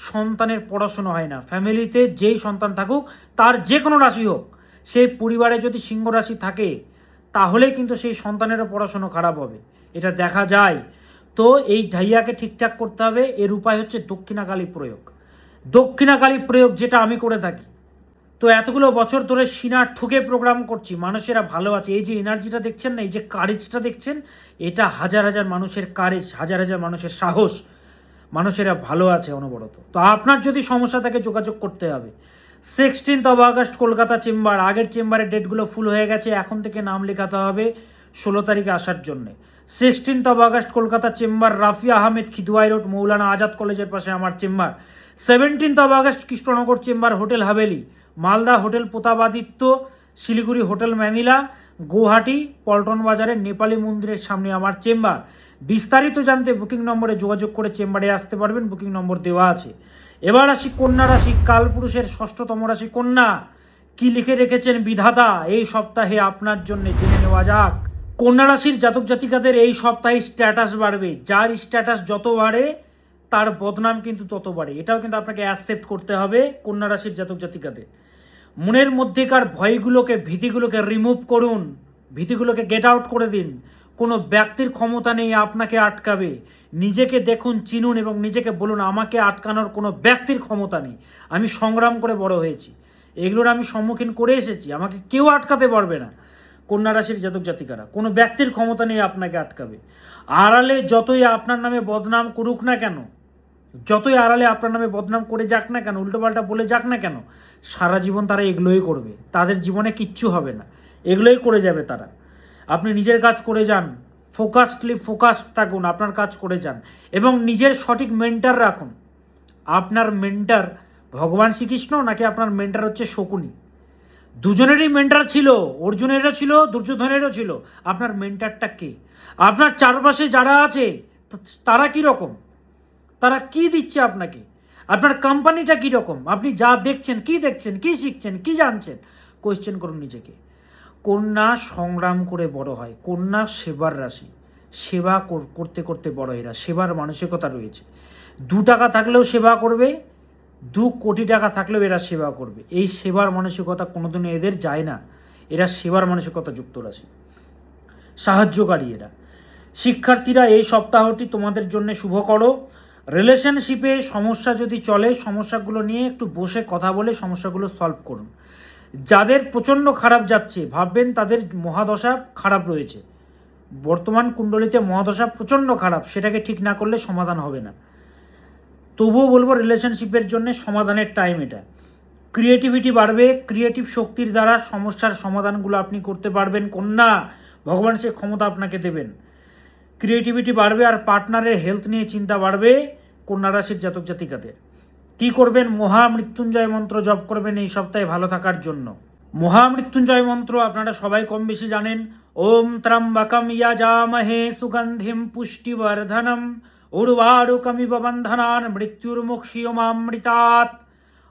সন্তানের পড়াশোনা হয় না। ফ্যামিলিতে যেই সন্তান থাকুক, তার যে কোনো রাশি হোক, সেই পরিবারে যদি সিংহ রাশি থাকে তাহলে কিন্তু সেই সন্তানেরও পড়াশোনা খারাপ হবে, এটা দেখা যায়। তো এই ঢাইয়াকে ঠিকঠাক করতে হবে। এর উপায় হচ্ছে দক্ষিণাকালী প্রয়োগ। দক্ষিণাকালী প্রয়োগ যেটা আমি করে থাকি। তো এতগুলো বছর ধরে সিনার ঠুকে প্রোগ্রাম করছি, মানুষেরা ভালো আছে। এই যে এনার্জিটা দেখছেন না, এই যে কারেজটা দেখছেন, এটা হাজার হাজার মানুষের কারেজ, হাজার হাজার মানুষের সাহস। মানুষেরা ভালো আছে অনবরত। তো আপনার যদি সমস্যা থাকে যোগাযোগ করতে হবে। 16 আগস্ট কলকাতা চেম্বার। আগের চেম্বারের ডেটগুলো ফুল হয়ে গেছে, এখন থেকে নাম লেখাতে হবে 16 তারিখে আসার জন্যে। 16 August Kolkata chamber, Rafi Ahmed, Kidwai road, Maulana Azad কলেজের পাশে আমার chamber. 17 August Krishnanagar chamber, hotel Haveli, Malda hotel Pratapaditya, Siliguri hotel Manila, Guwahati Paltan বাজারের নেপালি মন্দিরের সামনে আমার চেম্বার। বিস্তারিত জানতে বুকিং নম্বরে যোগাযোগ করে চেম্বারে আসতে পারবেন, বুকিং নম্বর দেওয়া আছে। এবার আসি কন্যা রাশি, কালপুরুষের 6ষ্ঠতম রাশি কন্যা। কি লিখে রেখেছেন বিধাতা এই সপ্তাহে আপনার জন্য জেনে নেওয়া যাক। কন্যা রাশির জাতক জাতিকাদের এই সপ্তাহে স্ট্যাটাস বাড়বে। যার স্ট্যাটাস যত বাড়ে তার বদনাম কিন্তু তত বাড়ে। এটাও কিন্তু আপনাকে অ্যাকসেপ্ট করতে হবে কন্যা রাশির জাতক জাতিকাদের। মনের মধ্যেকার ভয়গুলোকে, ভীতিগুলোকে রিমুভ করুন, ভীতিগুলোকে গেট আউট করে দিন। কোনো ব্যক্তির ক্ষমতা নেই আপনাকে আটকাবে। নিজেকে দেখুন, চিনুন এবং নিজেকে বলুন আমাকে আটকানোর কোনো ব্যক্তির ক্ষমতা নেই। আমি সংগ্রাম করে বড় হয়েছি, এগুলোর আমি সম্মুখীন করে এসেছি, আমাকে কেউ আটকাতে পারবে না। কন্যা রাশির জাতক জাতিকারা, কোনো ব্যক্তির ক্ষমতা নেই আপনাকে আটকাবে। আড়ালে যতই আপনার নামে বদনাম করুক না কেন, যতই আড়ালে আপনার নামে বদনাম করে যাক না কেন, উল্টোপাল্টা বলে যাক না কেন, সারা জীবন তারা এগুলোই করবে। তাদের জীবনে কিচ্ছু হবে না, এগুলোই করে যাবে তারা। আপনি নিজের কাজ করে যান, ফোকাসড থাকুন, আপনার কাজ করে যান এবং নিজের সঠিক মেন্টার রাখুন। আপনার মেন্টার ভগবান শ্রীকৃষ্ণ নাকি আপনার মেন্টার হচ্ছে শকুনি? দুজনেরই মেন্টার ছিল, অর্জুনেরও ছিল, দুর্যোধনেরও ছিল। আপনার মেন্টারটা কে? আপনার চারপাশে যারা আছে তারা কীরকম? তারা কি দিচ্ছে আপনাকে? আপনার কোম্পানিটা কীরকম? আপনি যা দেখছেন, কি শিখছেন, কি জানছেন? কোয়েশ্চেন করুন নিজেকে। কন্যা সংগ্রাম করে বড় হয়, কন্যা সেবার রাশি। সেবা করতে করতে বড়, এরা সেবার মানসিকতা রয়েছে। 2 টাকা থাকলেও সেবা করবে, 2 কোটি টাকা থাকলেও এরা সেবা করবে। এই সেবার মানসিকতা কোনোদিনও এদের যায় না। এরা সেবার মানসিকতা যুক্ত রাশি, সাহায্যকারী এরা। শিক্ষার্থীরা, এই সপ্তাহটি তোমাদের জন্য শুভ করো। রিলেশনশিপে সমস্যা যদি চলে, সমস্যাগুলো নিয়ে একটু বসে কথা বলে সমস্যাগুলো সলভ করুন। যাদের প্রচণ্ড খারাপ যাচ্ছে, ভাববেন তাদের মহাদশা খারাপ রয়েছে। বর্তমান কুণ্ডলিতে মহাদশা প্রচণ্ড খারাপ, সেটাকে ঠিক না করলে সমাধান হবে না। তবুও বলবো রিলেশনশিপের জন্য সমাধানের টাইম এটা। ক্রিয়েটিভিটি বাড়বে, ক্রিয়েটিভ শক্তির দ্বারা সমস্যার সমাধানগুলো আপনি করতে পারবেন কন্যা। ভগবান সে ক্ষমতা আপনাকে দেবেন। ক্রিয়েটিভিটি বাড়বে আর পার্টনারের হেলথ নিয়ে চিন্তা বাড়বে কন্যা রাশির জাতক জাতিকাদের। কী করবেন? মহামৃত্যুঞ্জয় মন্ত্র জপ করবেন এই সপ্তাহে ভালো থাকার জন্য। মহামৃত্যুঞ্জয় মন্ত্র আপনারা সবাই কম বেশি জানেন। ওম ত্র্যম্বকম ইয়াজামহে সুগন্ধিম পুষ্টিবর্ধনম, উর্বারুকমিব বন্ধনান মৃত্যুর্মুক্ষীয়মামৃতাৎ।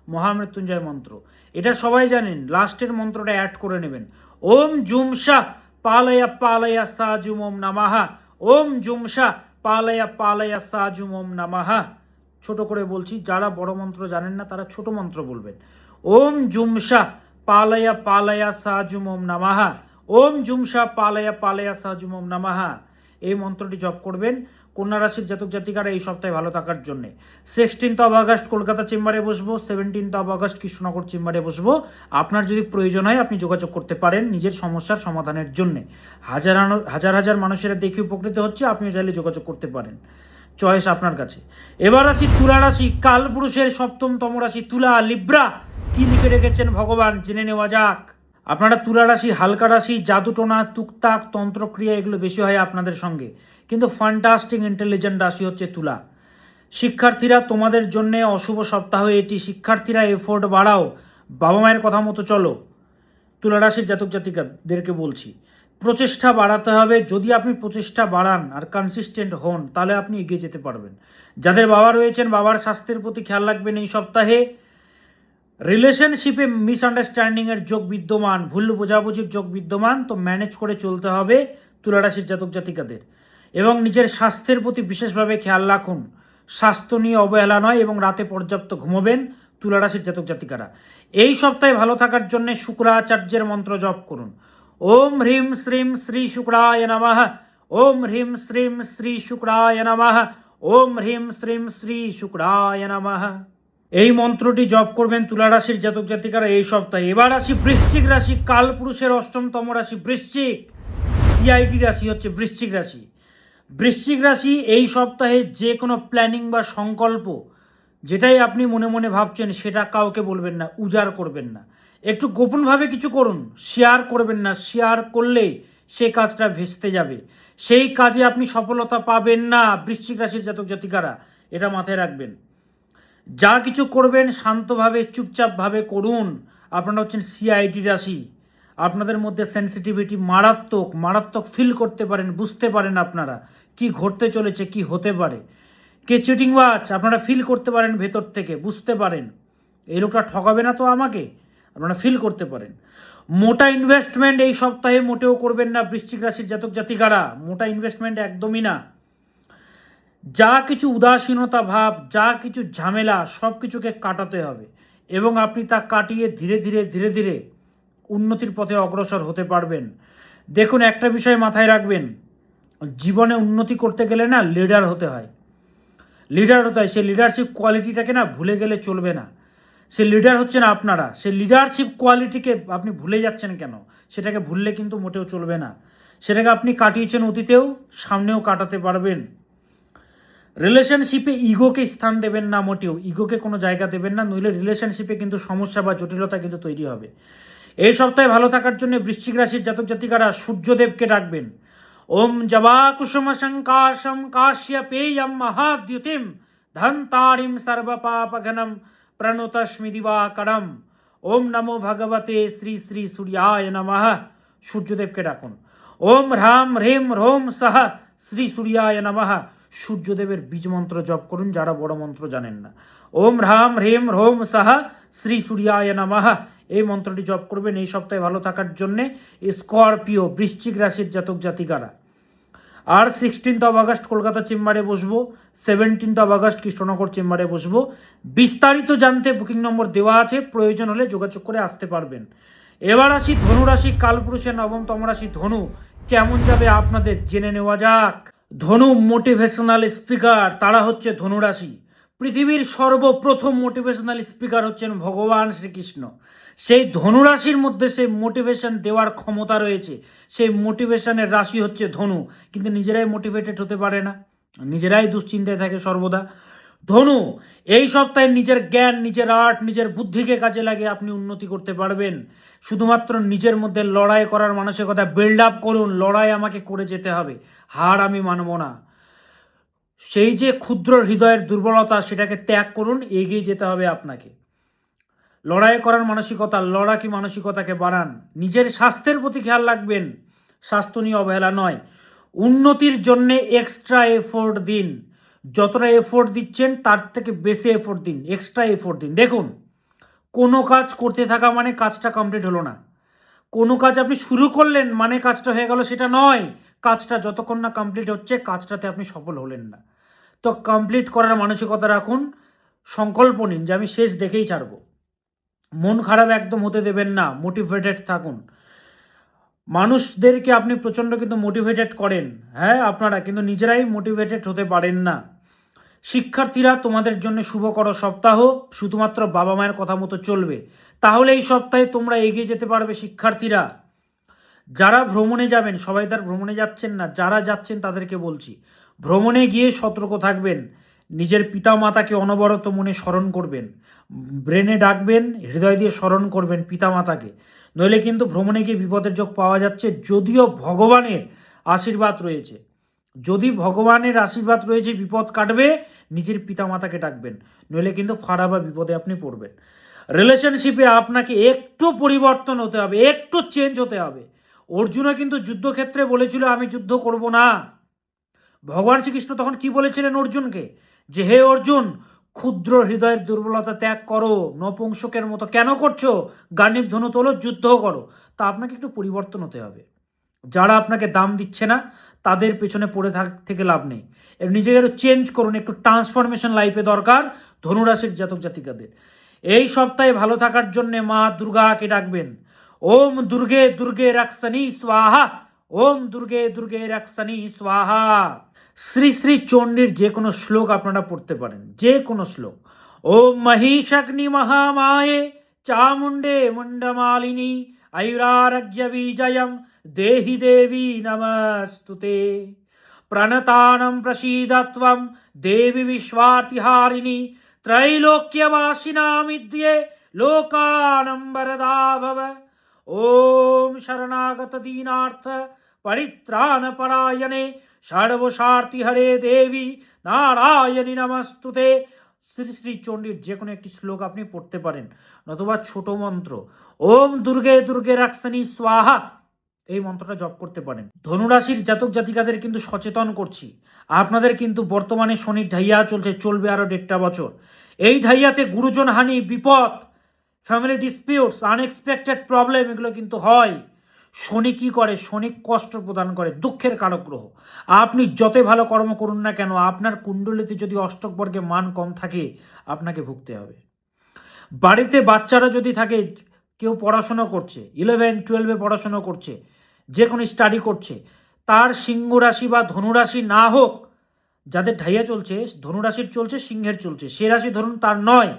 মহামৃত্যুঞ্জয় মন্ত্র, এটা সবাই জানেন, লাস্টের মন্ত্রটা অ্যাড করে নেবেন। ওম জুমসা পালয়া পালয়া সাজুম ওম নমঃ। ওম জুমসা পালয়া পালয়া সাজুম ওম নমঃ। ছোট করে বলছি, যারা বড় মন্ত্র জানেন না তারা ছোট মন্ত্র বলবেন। ওম জুমসা পালয়া পালয়া সাজুম ওম নমঃ। ওম জুমসা পালয়া পালয়া সাজুম ওম নমঃ। এই মন্ত্রটি জপ করবেন কন্যা রাশির জাতক জাতিকারা এই সপ্তাহে ভালো থাকার জন্য। 16 আগস্ট কলকাতা চেম্বারে বসবো, 17 আগস্ট কৃষ্ণনগর চেম্বারে বসবো। আপনার যদি প্রয়োজন হয় আপনি যোগাযোগ করতে পারেন নিজের সমস্যার সমাধানের জন্য। হাজার হাজার মানুষেরা দেখে উপকৃত হচ্ছে, আপনিও চাইলে যোগাযোগ করতে পারেন, চয়েস আপনার কাছে। এবার আসি তুলা রাশি, কালপুরুষের সপ্তমতম রাশি তুলা। লিব্রা কি লিখে রেখেছেন ভগবান জেনে নেওয়া যাক। আপনারা তুলা রাশি হালকা রাশি, জাদুটোনা টুকটাক তন্ত্রক্রিয়া এগুলো বেশি হয় আপনাদের সঙ্গে, কিন্তু ফ্যান্টাস্টিক ইন্টেলিজেন্ট রাশি হচ্ছে তুলা। শিক্ষার্থীরা তোমাদের জন্য অশুভ সপ্তাহ এটি। শিক্ষার্থীরা এফোর্ট বাড়াও, বাবা মায়ের কথা মতো চলো। তুলা রাশির জাতক জাতিকাদেরকে বলছি, প্রচেষ্টা বাড়াতে হবে। যদি আপনি প্রচেষ্টা বাড়ান আর কনসিস্টেন্ট হন তাহলে আপনি এগিয়ে যেতে পারবেন। যাদের বাবা রয়েছেন বাবার স্বাস্থ্যের প্রতি খেয়াল রাখবেন এই সপ্তাহে। রিলেশনশিপে মিসআন্ডারস্ট্যান্ডিংয়ের যোগ বিদ্যমান, ভুল বোঝাবুঝির যোগ বিদ্যমান, তো ম্যানেজ করে চলতে হবে তুলা রাশির জাতক জাতিকাদের। এবং নিজের স্বাস্থ্যের প্রতি বিশেষভাবে খেয়াল রাখুন। স্বাস্থ্য নিয়ে অবহেলা নয়, এবং রাতে পর্যাপ্ত ঘুমোবেন তুলা রাশির জাতক জাতিকারা। এই সপ্তাহে ভালো থাকার জন্য শুক্রাচার্যের মন্ত্র জপ করুন। ওম হ্রিম শ্রীম শ্রী শুক্রায় নমঃ। ওম হ্রিম শ্রীম শ্রী শুক্রায় নমঃ। ওম হ্রিম শ্রীম শ্রী শুক্রায় নমঃ। এই মন্ত্রটি জপ করবেন তুলা রাশির জাতক জাতিকারা এই সপ্তাহে। এবার আসি বৃশ্চিক রাশি, কালপুরুষের অষ্টমতম রাশি বৃশ্চিক। সিআইটি রাশি হচ্ছে বৃশ্চিক রাশি। বৃশ্চিক রাশি এই সপ্তাহে যে কোনো প্ল্যানিং বা সংকল্প যেটাই আপনি মনে মনে ভাবছেন সেটা কাউকে বলবেন না, উজাড় করবেন না। একটু গোপনভাবে কিছু করুন, শেয়ার করবেন না। শেয়ার করলে সেই কাজটা ভেস্তে যাবে, সেই কাজে আপনি সফলতা পাবেন না বৃশ্চিক রাশির জাতক জাতিকারা, এটা মাথায় রাখবেন। যা কিছু করবেন শান্তভাবে চুপচাপভাবে করুন। আপনারা হচ্ছেন সিআইটি রাশি, আপনাদের মধ্যে সেন্সিটিভিটি মারাত্মক মারাত্মক ফিল করতে পারেন, বুঝতে পারেন আপনারা কি ঘটতে চলেছে, কি হতে পারে, কে চিটিংবাজ আপনারা ফিল করতে পারেন, ভেতর থেকে বুঝতে পারেন এই লোকটা ঠকাবে না তো আমাকে, আপনারা ফিল করতে পারেন। মোটা ইনভেস্টমেন্ট এই সপ্তাহে মোটেও করবেন না বৃশ্চিক রাশির জাতক জাতিকারা, মোটা ইনভেস্টমেন্ট একদমই না। যা কিছু উদাসীনতা ভাব, যা কিছু ঝামেলা সব কিছুকে কাটাতে হবে, এবং আপনি তা কাটিয়ে ধীরে ধীরে ধীরে ধীরে উন্নতির পথে অগ্রসর হতে পারবেন। দেখুন, একটা বিষয় মাথায় রাখবেন, জীবনে উন্নতি করতে গেলে না লিডার হতে হয়। লিডার হতে হয়, সেই লিডারশিপ কোয়ালিটিটাকে না ভুলে গেলে চলবে না। সে লিডার হচ্ছেন আপনারা, সেই লিডারশিপ কোয়ালিটিকে আপনি ভুলে যাচ্ছেন কেন? সেটাকে ভুললে কিন্তু মোটেও চলবে না। সেটাকে আপনি কাটিয়েছেন অতীতেও, সামনেও কাটাতে পারবেন। রিলেশনশিপে ইগোকে স্থান দেবেন না, মোটেও ইগোকে কোনো জায়গা দেবেন না, নইলে রিলেশনশিপে কিন্তু সমস্যা বা জটিলতা কিন্তু তৈরি হবে। এই সপ্তাহে ভালো থাকার জন্য বৃশ্চিক রাশির জাতক জাতিকারা সূর্যদেবকে ডাকবেন। ওম জবা কুসুম শঙ্কাশম কাশ্য পেয়ম মহাদ্যুতিম ধন্তারিম সর্বপাপঘনম প্রণতস্মি দিবাকরম। ওম নমো ভগবতে শ্রী শ্রী সূর্যায় নমঃ। সূর্যদেবকে ডাকুন। ওম হ্রাম হ্রিম হ্রোম সহ শ্রী সূর্যায় নমঃ। সূর্যদেবের বীজ মন্ত্র জপ করুন যারা বড় মন্ত্র জানেন না। ওম হ্রাম হ্রিম হ্রোম সহ শ্রী সূর্যায় নমঃ। এই মন্ত্রটি জপ করবেন এই সপ্তাহে ভালো থাকার জন্যে স্করপিও বৃশ্চিক রাশির জাতক জাতিকারা। আর 16 আগস্ট কলকাতা চেম্বারে বসবো, 17 আগস্ট কৃষ্ণনগর চেম্বারে বসবো। বিস্তারিত জানতে বুকিং নম্বর দেওয়া আছে, প্রয়োজন হলে যোগাযোগ করে আসতে পারবেন। এবার আসি ধনুরাশি, কালপুরুষের নবমতম রাশি ধনু। কেমন যাবে আপনাদের জেনে নেওয়া যাক। ধনু মোটিভেশনাল স্পিকার, তারা হচ্ছে ধনুরাশি। পৃথিবীর সর্বপ্রথম মোটিভেশনাল স্পিকার হচ্ছেন ভগবান শ্রীকৃষ্ণ। সেই ধনুরাশির মধ্যে সেই মোটিভেশন দেওয়ার ক্ষমতা রয়েছে, সেই মোটিভেশনের রাশি হচ্ছে ধনু। কিন্তু নিজেরাই মোটিভেটেড হতে পারে না, নিজেরাই দুশ্চিন্তায় থাকে সর্বদা। ধনু এই সপ্তাহে নিজের জ্ঞান, নিজের আর্ট, নিজের বুদ্ধিকে কাজে লাগিয়ে আপনি উন্নতি করতে পারবেন। শুধুমাত্র নিজের মধ্যে লড়াই করার মানসিকতা বিল্ড আপ করুন। লড়াই আমাকে করে যেতে হবে, হার আমি মানব না। সেই যে ক্ষুদ্র হৃদয়ের দুর্বলতা সেটাকে ত্যাগ করুন, এগিয়ে যেতে হবে আপনাকে। লড়াই করার মানসিকতা, লড়াকি মানসিকতাকে বাড়ান। নিজের স্বাস্থ্যের প্রতি খেয়াল রাখবেন, স্বাস্থ্য নিয়ে অবহেলা নয়। উন্নতির জন্যে এক্সট্রা এফোর্ট দিন। যতটা এফোর্ট দিচ্ছেন তার থেকে বেশি এফোর্ট দিন, এক্সট্রা এফোর্ট দিন। দেখুন, কোনো কাজ করতে থাকা মানে কাজটা কমপ্লিট হলো না, কোনো কাজ আপনি শুরু করলেন মানে কাজটা হয়ে গেল সেটা নয়। কাজটা যতক্ষণ না কমপ্লিট হচ্ছে কাজটাতে আপনি সফল হলেন না। তো কমপ্লিট করার মানসিকতা রাখুন, সংকল্প নিন যে আমি শেষ দেখেই ছাড়বো। মন খারাপ একদম হতে দেবেন না, মোটিভেটেড থাকুন। মানুষদেরকে আপনি প্রচণ্ড কিন্তু মোটিভেটেড করেন, হ্যাঁ আপনারা কিন্তু নিজেরাই মোটিভেটেড হতে পারেন না। শিক্ষার্থীরা, তোমাদের জন্য শুভকর সপ্তাহ, শুধুমাত্র বাবা মায়ের কথা মতো চলবে, তাহলে এই সপ্তাহে তোমরা এগিয়ে যেতে পারবে। শিক্ষার্থীরা যারা ভ্রমণে যাবেন, সবাই তার ভ্রমণে যাচ্ছেন না, যারা যাচ্ছেন তাদেরকে বলছি, ভ্রমণে গিয়ে সতর্ক থাকবেন। নিজের পিতা মাতাকে অনবরত মনে স্মরণ করবেন, ব্রেনে ডাকবেন, হৃদয় দিয়ে স্মরণ করবেন পিতা মাতাকে, নইলে কিন্তু ভ্রমণে গিয়ে বিপদের যোগ পাওয়া যাচ্ছে। যদিও ভগবানের আশীর্বাদ রয়েছে, যদি ভগবানের আশীর্বাদ রয়েছে বিপদ কাটবে, নিজের পিতা মাতাকে ডাকবেন, নইলে কিন্তু ফাড়া বা বিপদে আপনি পড়বেন। রিলেশনশিপে আপনাকে একটু পরিবর্তন হতে হবে, একটু চেঞ্জ হতে হবে। অর্জুনও কিন্তু যুদ্ধক্ষেত্রে বলেছিল আমি যুদ্ধ করব না। ভগবান শ্রীকৃষ্ণ তখন কি বলেছিলেন অর্জুনকে, যে হে অর্জুন, ক্ষুদ্র হৃদয়ের দুর্বলতা ত্যাগ করো, নপুংসকের মতো কেন করছো, গান্ডীব ধনু তোলো, যুদ্ধ করো। তা আপনাকে একটু পরিবর্তন হতে হবে। যারা আপনাকে দাম দিচ্ছে না তাদের পেছনে পড়ে থেকে লাভ নেই, নিজেকে একটু চেঞ্জ করুন, একটু ট্রান্সফরমেশন লাইফে দরকার ধনুরাশির জাতক জাতিকাদের। এই সপ্তাহে ভালো থাকার জন্যে মা দুর্গাকে ডাকবেন। ওম দুর্গে দুর্গে রক্ষণী স্বাহা, ওম দুর্গে দুর্গে রক্ষণী স্বাহা। শ্রী শ্রী চণ্ডীর যে কোনো শ্লোক আপনারা পড়তে পারেন, যে কোনো শ্লোক। ওম মহিষগ্নি মহামায়ে চামুণ্ডে মুন্ডমালিনী আয়ুরারোগ্য বিজয়ম দেহি দেবী নমস্তুতে। প্রণতানম প্রসীদত্বম দেবী বিশ্বার্তিহারিণী ত্রৈলোক্যবাসিনামিদ্যে লোকানম বরদা ভব। ওম শরণাগত দীনার্থ পরিত্রাণ পরায়ণে সর্বস্বার্থী হরে দেবী নারায়ণী নমস্তুতে। শ্রী শ্রী চণ্ডীর যে কোনো একটি শ্লোক আপনি পড়তে পারেন, নতুবা ছোট মন্ত্র ওম দুর্গে দুর্গে রক্ষণী স্বাহা, এই মন্ত্রটা জপ করতে পারেন। ধনুরাশির জাতক জাতিকাদের কিন্তু সচেতন করছি, আপনাদের কিন্তু বর্তমানে শনির ঢাইয়া চলবে আরও 1.5 বছর। এই ঢাইয়াতে গুরুজন হানি, বিপদ, ফ্যামিলি ডিসপিউটস, আনএক্সপেক্টেড প্রবলেম এগুলো কিন্তু হয়। শনি কি করে, শনি কষ্ট প্রদান করে, দুঃখের কারক গ্রহ। আপনি যতই ভালো কর্ম করুন না কেন, আপনার কুণ্ডলিতে যদি অষ্টক বর্গে মান কম থাকে আপনাকে ভুগতে হবে। বাড়িতে বাচ্চারা যদি থাকে, কেউ পড়াশোনা করছে, 11-12 পড়াশোনা করছে, যে কোনো স্টাডি করছে, তার সিংহ রাশি বা ধনুরাশি না হোক, যাদের ঢাইয়া চলছে, ধনুরাশির চলছে, সিংহের চলছে, সে রাশি ধরুন তার নয়,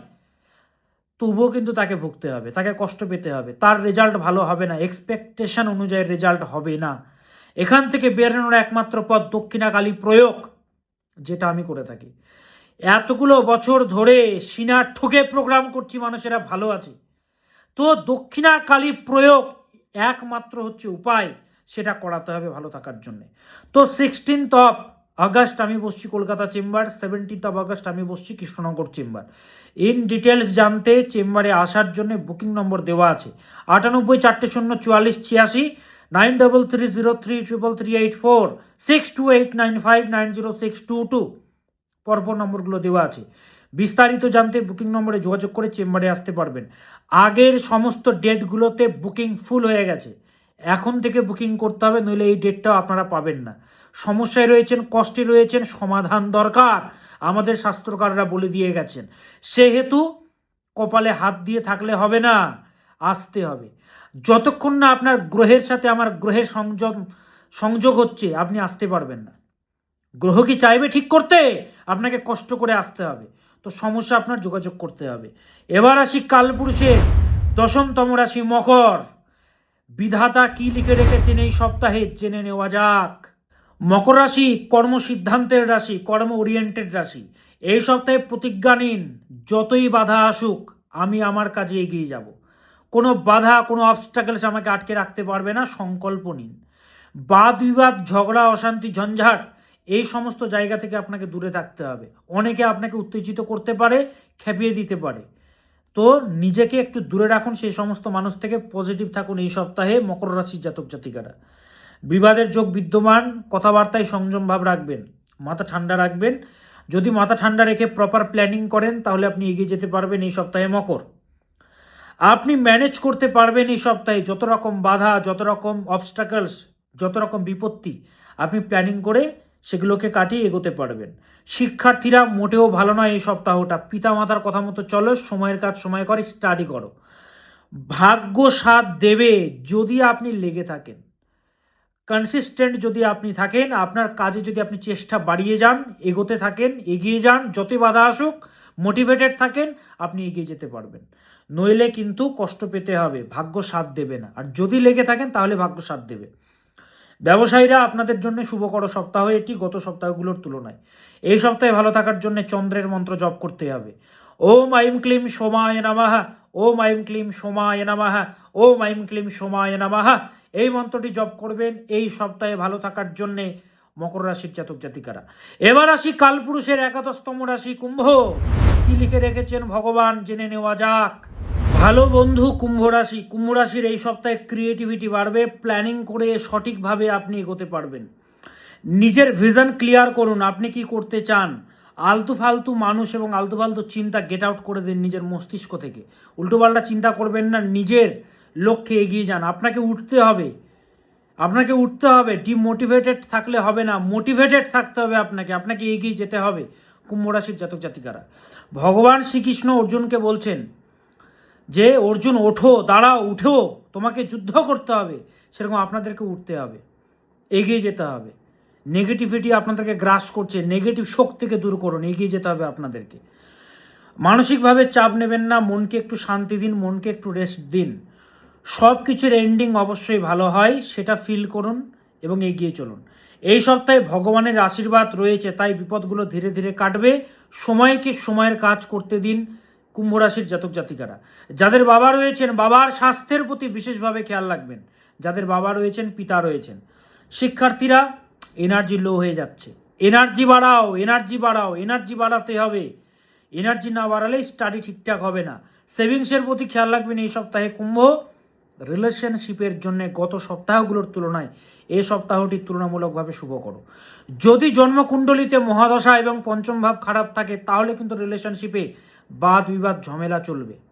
তবুও কিন্তু তাকে ভুগতে হবে, তাকে কষ্ট পেতে হবে, তার রেজাল্ট ভালো হবে না, এক্সপেকটেশন অনুযায়ী রেজাল্ট হবে না। এখান থেকে বেরোনোর একমাত্র পথ দক্ষিণাকালী প্রয়োগ, যেটা আমি করে থাকি। এতগুলো বছর ধরে সিনার ঠকে প্রোগ্রাম করছি, মানুষেরা ভালো আছে, তো দক্ষিণাকালী প্রয়োগ একমাত্র হচ্ছে উপায়, সেটা করাতে হবে ভালো থাকার জন্যে। তো 16 আগস্ট আমি বসছি কলকাতা চেম্বার, 17 আগস্ট আমি বসছি কৃষ্ণনগর চেম্বার। ইন ডিটেলস জানতে চেম্বারে আসার জন্য বুকিং নম্বর দেওয়া আছে 98404486, 9330333384, 6289590622, পরপর নম্বরগুলো দেওয়া আছে। বিস্তারিত জানতে বুকিং নম্বরে যোগাযোগ করে চেম্বারে আসতে পারবেন। আগের সমস্ত ডেটগুলোতে বুকিং ফুল হয়ে গেছে, এখন থেকে বুকিং করতে হবে, নইলে এই ডেটটাও আপনারা পাবেন না। সমস্যায় রয়েছেন, কষ্টে রয়েছেন, সমাধান দরকার, আমাদের শাস্ত্রকাররা বলে দিয়ে গেছেন। সেহেতু কপালে হাত দিয়ে থাকলে হবে না, আসতে হবে। যতক্ষণ না আপনার গ্রহের সাথে আমার গ্রহের সংযোগ হচ্ছে আপনি আসতে পারবেন না। গ্রহ কি চাইবে ঠিক করতে, আপনাকে কষ্ট করে আসতে হবে। তো সমস্যা আপনার যোগাযোগ করতে হবে। এবার আসি কালপুরুষের 10তম রাশি মকর। বিধাতা কি লিখে রেখেছেন এই সপ্তাহে জেনে নেওয়া যাক। মকর রাশি কর্ম সিদ্ধান্তের রাশি, কর্ম ওরিয়েন্টেড রাশি। এই সপ্তাহে প্রতিজ্ঞা নিন, যতই বাধা আসুক আমি আমার কাজে এগিয়ে যাব। কোনো বাধা, কোনো অবস্টাকেলস আমাকে আটকে রাখতে পারবে না, সংকল্প নিন। বাদ বিবাদ, ঝগড়া, অশান্তি, ঝঞ্ঝাট, এই সমস্ত জায়গা থেকে আপনাকে দূরে থাকতে হবে। অনেকে আপনাকে উত্তেজিত করতে পারে, খেপিয়ে দিতে পারে, তো নিজেকে একটু দূরে রাখুন সেই সমস্ত মানুষ থেকে। পজিটিভ থাকুন এই সপ্তাহে মকর রাশির জাতক জাতিকারা। বিবাদের যোগ বিদ্যমান, কথাবার্তায় সংযম ভাব রাখবেন, মাথা ঠান্ডা রাখবেন। যদি মাথা ঠান্ডা রেখে প্রপার প্ল্যানিং করেন তাহলে আপনি এগিয়ে যেতে পারবেন এই সপ্তাহে মকর। আপনি ম্যানেজ করতে পারবেন এই সপ্তাহে যত রকম বাধা, যত রকম অবস্টাকলস, যত রকম বিপত্তি, আপনি প্ল্যানিং করে সেগুলোকে কাটিয়ে এগোতে পারবেন। শিক্ষার্থীরা মোটেও ভালো নয় এই সপ্তাহটা। পিতামাতার কথা মতো চলো, সময়ের কাজ সময় করে স্টাডি করো। ভাগ্য সাথ দেবে যদি আপনি লেগে থাকেন, কনসিস্টেন্ট যদি আপনি থাকেন, আপনার কাজে যদি আপনি চেষ্টা বাড়িয়ে যান, এগোতে থাকেন, এগিয়ে যান, যতই বাধা আসুক, মোটিভেটেড থাকেন, আপনি এগিয়ে যেতে পারবেন। নইলে কিন্তু কষ্ট পেতে হবে, ভাগ্য সাথ দেবে না। আর যদি লেগে থাকেন তাহলে ভাগ্য সাথ দেবে। ব্যবসায়ীরা আপনাদের জন্য শুভকর সপ্তাহ এটি গত সপ্তাহগুলোর তুলনায়। এই সপ্তাহে ভালো থাকার জন্য চন্দ্রের মন্ত্র জপ করতে হবে। ওম আইম ক্লিম সোমায় নমঃ, ওম আইম ক্লিম সোমায় নমঃ, ওম আইম ক্লিম সোমায় নমঃ। এই মন্ত্রটি জপ করবেন এই সপ্তাহে ভালো থাকার জন্যে মকর রাশির জাতক জাতিকারা। এবার আসি কালপুরুষের একাদশতম রাশি কুম্ভ। কি লিখে রেখেছেন ভগবান জেনে নেওয়া যাক। ভালো বন্ধু কুম্ভ রাশি, কুম্ভ রাশির এই সপ্তাহে ক্রিয়েটিভিটি বাড়বে। প্ল্যানিং করে সঠিকভাবে আপনি এগোতে পারবেন। নিজের ভিশন ক্লিয়ার করুন, আপনি কি করতে চান। আলতু ফালতু মানুষ এবং আলতু ফালতু চিন্তা গেট আউট করে দিন নিজের মস্তিষ্ক থেকে। উল্টোপাল্টা চিন্তা করবেন না, নিজের লক্ষ্যে এগিয়ে যান। আপনাকে উঠতে হবে, আপনাকে উঠতে হবে। ডিমোটিভেটেড থাকলে হবে না, মোটিভেটেড থাকতে হবে আপনাকে, আপনাকে এগিয়ে যেতে হবে কুম্ভ রাশির জাতক জাতিকারা। ভগবান শ্রীকৃষ্ণ অর্জুনকে বলছেন যে অর্জুন ওঠো, দাঁড়াও, উঠো, তোমাকে যুদ্ধ করতে হবে। সেরকম আপনাদেরকে উঠতে হবে, এগিয়ে যেতে হবে। নেগেটিভিটি আপনাদেরকে গ্রাস করছে, নেগেটিভ শক্তিকে দূর করুন, এগিয়ে যেতে হবে আপনাদেরকে। মানসিকভাবে চাপ নেবেন না, মনকে একটু শান্তি দিন, মনকে একটু রেস্ট দিন। সব কিছুর এন্ডিং অবশ্যই ভালো হয়, সেটা ফিল করুন এবং এগিয়ে চলুন। এই সপ্তাহে ভগবানের আশীর্বাদ রয়েছে, তাই বিপদগুলো ধীরে ধীরে কাটবে। সময়কে সময়ের কাজ করতে দিন কুম্ভ রাশির জাতক জাতিকারা। যাদের বাবা রয়েছেন, বাবার স্বাস্থ্যের প্রতি বিশেষভাবে খেয়াল রাখবেন। যাদের বাবা রয়েছেন, পিতা রয়েছেন। শিক্ষার্থীরা এনার্জি লো হয়ে যাচ্ছে, এনার্জি বাড়াও, এনার্জি বাড়াও, এনার্জি বাড়াতে হবে। এনার্জি না বাড়ালে স্টাডি ঠিকঠাক হবে না। সেভিংসের প্রতি খেয়াল রাখবেন এই সপ্তাহে কুম্ভ। রিলেশনশিপের জন্য গত সপ্তাহগুলোর তুলনায় এই সপ্তাহটি তুলনামূলকভাবে শুভকর। যদি জন্মকুণ্ডলিতে মহাদশা এবং পঞ্চম ভাব খারাপ থাকে তাহলে কিন্তু রিলেশনশিপে বাদ বিবাদ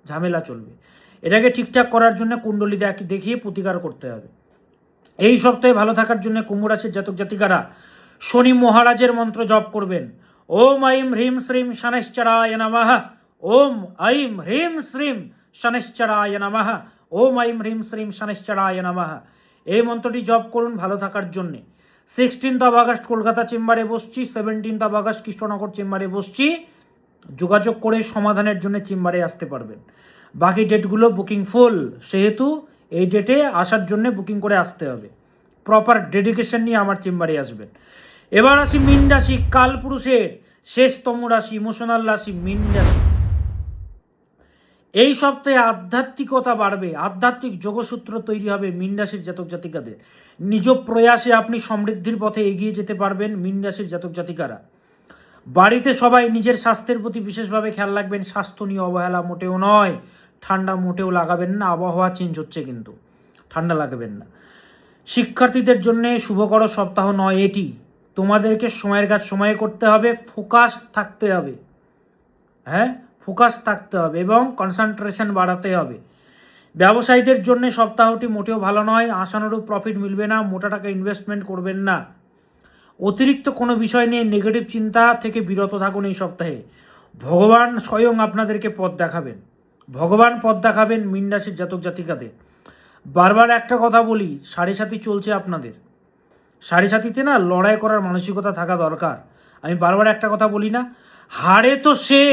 ঝামেলা চলবে। এটাকে ঠিকঠাক করার জন্য কুণ্ডলী দেখিয়ে প্রতিকার করতে হবে। এই সপ্তাহে ভালো থাকার জন্য কুম্ভ রাশির জাতক জাতিকারা শনি মহারাজের মন্ত্র জপ করবেন। ওম আইম হ্রিম শ্রীম শনৈশ্চরায় নমঃ, ওম আইম হ্রিম শ্রীম শনৈশ্চরায় নমঃ, ওম আইম হ্রিম শ্রীম শনৈশ্চরায় নমঃ। এই মন্ত্রটি জপ করুন ভালো থাকার জন্যে। 16 আগস্ট কলকাতা চেম্বারে বসছি, 17 আগস্ট কৃষ্ণনগর চেম্বারে বসছি। যোগাযোগ করে সমাধানের জন্য চেম্বারে আসতে পারবেন। বাকি ডেটগুলো বুকিং ফুল, সেহেতু এই ডেটে আসার জন্য বুকিং করে আসতে হবে। প্রপার ডেডিকেশন নিয়ে আমার চেম্বারে আসবেন। এবার আসি মীন রাশি, কালপুরুষের শেষতম রাশি, ইমোশনাল রাশি মীন রাশি। এই সপ্তাহে আধ্যাত্মিকতা বাড়বে, আধ্যাত্মিক যোগসূত্র তৈরি হবে মীন রাশির জাতক জাতিকাদের। নিজ প্রয়াসে আপনি সমৃদ্ধির পথে এগিয়ে যেতে পারবেন মীন রাশির জাতক জাতিকারা। বাড়িতে সবাই নিজের স্বাস্থ্যের প্রতি বিশেষভাবে খেয়াল রাখবেন। স্বাস্থ্য নিয়ে অবহেলা মোটেও নয়। ঠান্ডা মোটেও লাগাবেন না, আবহাওয়া চেঞ্জ হচ্ছে কিন্তু ঠান্ডা লাগাবেন না। শিক্ষার্থীদের জন্য শুভকর সপ্তাহ নয় এটি। তোমাদেরকে সময়ের কাজ সময়ে করতে হবে, ফোকাস থাকতে হবে। ফোকাস থাকতে হবে এবং কনসেন্ট্রেশন বাড়াতে হবে। ব্যবসায়ীদের জন্য সপ্তাহটি মোটেও ভালো নয়। আশানুরূপ প্রফিট মিলবে না, মোটা টাকা ইনভেস্টমেন্ট করবেন না। অতিরিক্ত কোনো বিষয় নিয়ে নেগেটিভ চিন্তা থেকে বিরত থাকুন এই সপ্তাহে। ভগবান স্বয়ং আপনাদেরকে পথ দেখাবেন, ভগবান পথ দেখাবেন মীন রাশির জাতক জাতিকাদের। বারবার একটা কথা বলি, সাড়ে সাথী চলছে আপনাদের। সাড়ে সাথীতে না লড়াই করার মানসিকতা থাকা দরকার। আমি বারবার একটা কথা বলি না, হারে তো সে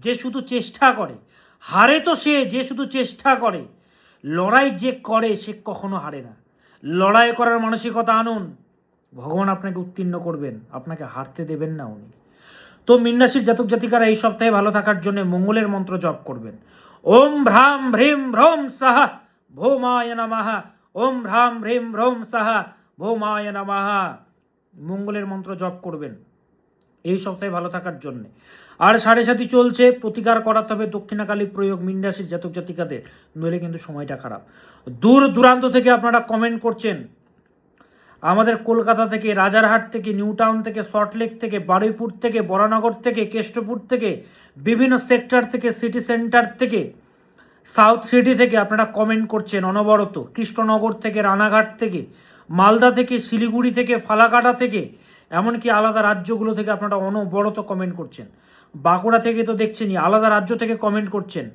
যে শুধু চেষ্টা করে, হারে তো সে যে শুধু চেষ্টা করে, লড়াই যে করে সে কখনো হারে না। লড়াই করার মানসিকতা আনুন, ভগবান আপনাকে উত্তীর্ণ করবেন, আপনাকে হারতে দেবেন না উনি। তো মীন রাশির জাতক জাতিকারা এই সপ্তাহে ভালো থাকার জন্য মঙ্গলের মন্ত্র জপ করবেন। ওম ভ্রাম ভ্রীম ভ্রোম সাহা ভৌমায় নমঃ, ওম ভ্রাম ভ্রীম ভ্রোম সাহা ভৌমায় নমঃ। মঙ্গলের মন্ত্র জপ করবেন এই সপ্তাহে ভালো থাকার জন্য। আর সাড়ে সাথী চলছে, প্রতিকার করাতে হবে দক্ষিণাকালী প্রয়োগ মীন রাশির জাতক জাতিকাদের, নইলে কিন্তু সময়টা খারাপ। দূর দূরান্ত থেকে আপনারা কমেন্ট করছেন, আমাদের কলকাতা থেকে, রাজারহাট থেকে, নিউ টাউন থেকে, সল্টলেক থেকে, বারুইপুর থেকে, বরানগর থেকে, কেষ্টপুর থেকে, বিভিন্ন সেক্টর থেকে, সিটি সেন্টার থেকে, সাউথ সিটি থেকে আপনারা কমেন্ট করছেন অনবরত। কৃষ্ণনগর থেকে, রানাঘাট থেকে, মালদা থেকে, শিলিগুড়ি থেকে, ফালাকাটা থেকে, এমনকি আলাদা রাজ্যগুলো থেকে আপনারা অনবরত কমেন্ট করছেন। বাঁকুড়া থেকে তো দেখছেনই, আলাদা রাজ্য থেকে কমেন্ট করছেন।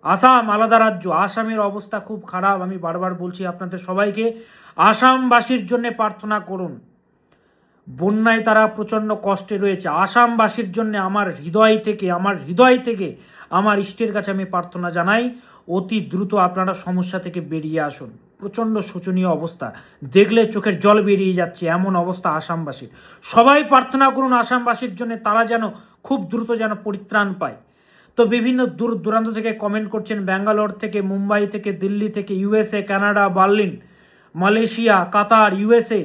আসাম আলাদা রাজ্য, আসামের অবস্থা খুব খারাপ। আমি বারবার বলছি আপনাদের সবাইকে, আসামবাসীর জন্য প্রার্থনা করুন। বন্যায় তারা প্রচণ্ড কষ্টে রয়েছে। আসামবাসীর জন্য আমার হৃদয় থেকে আমার ইষ্টের কাছে আমি প্রার্থনা জানাই, অতি দ্রুত আপনারা সমস্যা থেকে বেরিয়ে আসুন। প্রচণ্ড শোচনীয় অবস্থা, দেখলে চোখের জল বেরিয়ে যাচ্ছে, এমন অবস্থা আসামবাসীর। সবাই প্রার্থনা করুন আসামবাসীর জন্য, তারা যেন খুব দ্রুত যেন পরিত্রাণ পায়। তো বিভিন্ন দূর দূরান্ত থেকে কমেন্ট করছেন, ব্যাঙ্গালোর থেকে, মুম্বাই থেকে, দিল্লি থেকে, ইউএসএ, কানাডা, বার্লিন, মালয়েশিয়া, কাতার, ইউএসএ।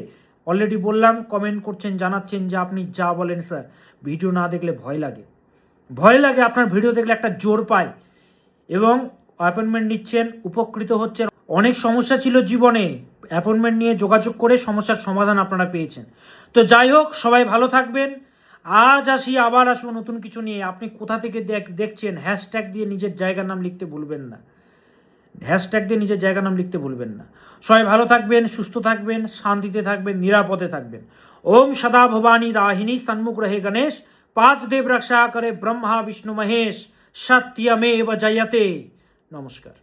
অলরেডি বললাম, কমেন্ট করছেন, জানাচ্ছেন যে আপনি যা বলেন স্যার, ভিডিও না দেখলে ভয় লাগে। আপনার ভিডিও দেখলে একটা জোর পায় এবং অ্যাপয়েন্টমেন্ট নিচ্ছেন, উপকৃত হচ্ছেন। অনেক সমস্যা ছিল জীবনে, অ্যাপয়েন্টমেন্ট নিয়ে যোগাযোগ করে সমস্যার সমাধান আপনারা পেয়েছেন। তো যাই হোক, সবাই ভালো থাকবেন। আজ আবার আসবো নতুন কিছু নিয়ে। আপনি কোথা থেকে দেখছেন, হ্যাশট্যাগ দিয়ে নিজের জায়গার নাম লিখতে ভুলবেন না। সবাই ভালো থাকবেন, সুস্থ থাকবেন, শান্তিতে থাকবেন, নিরাপদে থাকবেন। ওম সদা ভবানী দাহিনী সন্মুখ রহে গণেশ, পাঁচ দেব রক্ষা করে ব্রহ্মা বিষ্ণু মহেশ, সত্যমেব জয়তে। নমস্কার।